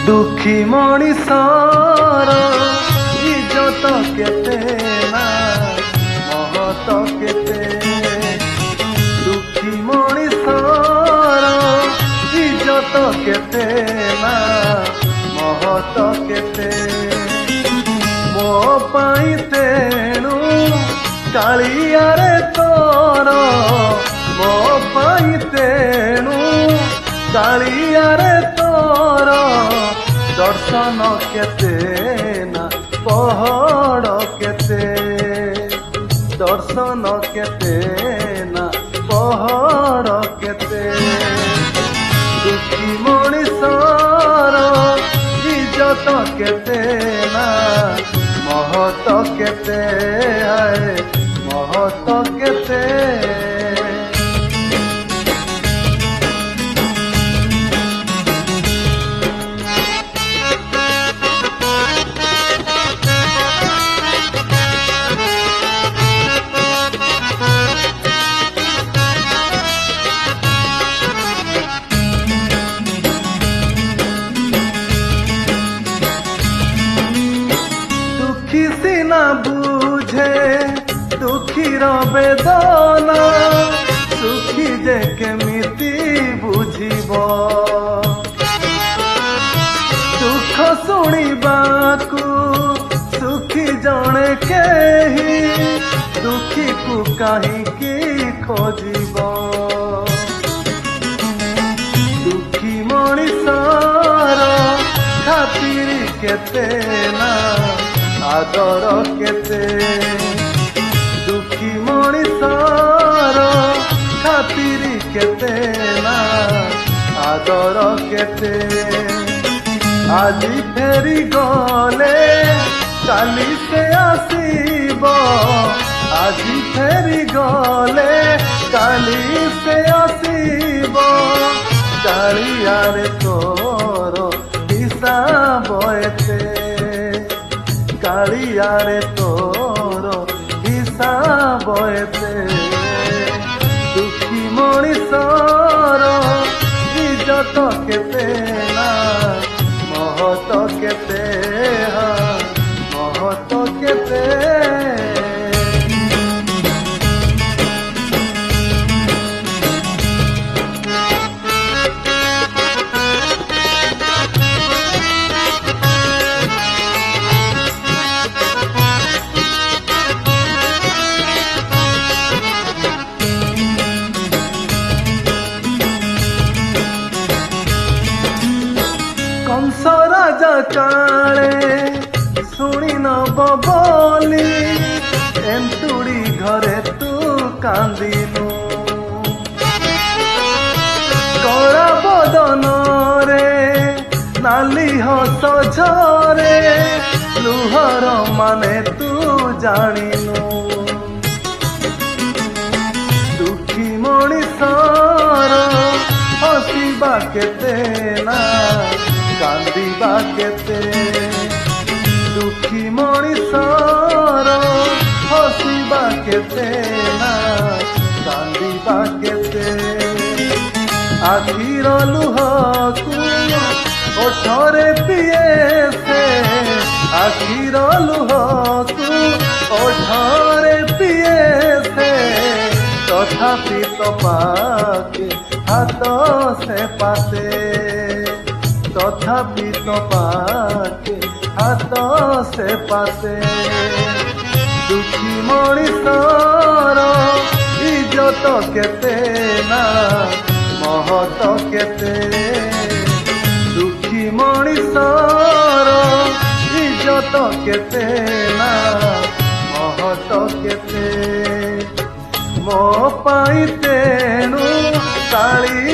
दुखी मଣିଷର इज्जत केते ना महत केते दुखी मଣିଷର इज्जत केते ना महत केते मो पाई तेणु कालिया रे तोर मो पाई तेणु कालिया रे तोर दर्शन केते ना पहाड़ केते दर्शन केते ना पहाड़ केते दुखी मଣିଷର इज्जत केते ना महत केते आए महत केते ना बुझे दुखीर बेदना सुखी जे केमिति बुझिब दुख शुणिबाकू सुखी जणे केही दुखी को काहींकी खोजिब दुखी मଣିଷର खातिर केते ना आदर केते दुखी मଣିଷର खातिर केते ना आदर केते आज फेरी गले काली से आसीब आज फेरी गले काली से आसीब कालिया रे तोर हिसाब एते कालिया रे तोर हिसाब एते दुखी मଣିଷର इज्जत केते ना महत केते महत केते कंस राजा काले शुणी नब बोली एंतुड़ी घरे तू कांदिनु कड़ा बदन रे नाली हस झरे लुहर माने तू जानिनु दुखी मଣିଷର हसीबा केते ना कांदिबा केते दुखी मଣିଷର हसीबा केते ना कांदिबा केते आखिर लुहकू ओठरे पिए से आखिर लुहकू ओठरे पिए से तथापि तो पाके हाथ से पाते तथापि तो पाके हाथ से पाते दुखी मଣିଷର इज्जत केते ना महत केते दुखी मଣିଷର इज्जत केते ना महत केते मो पाई तेणु काली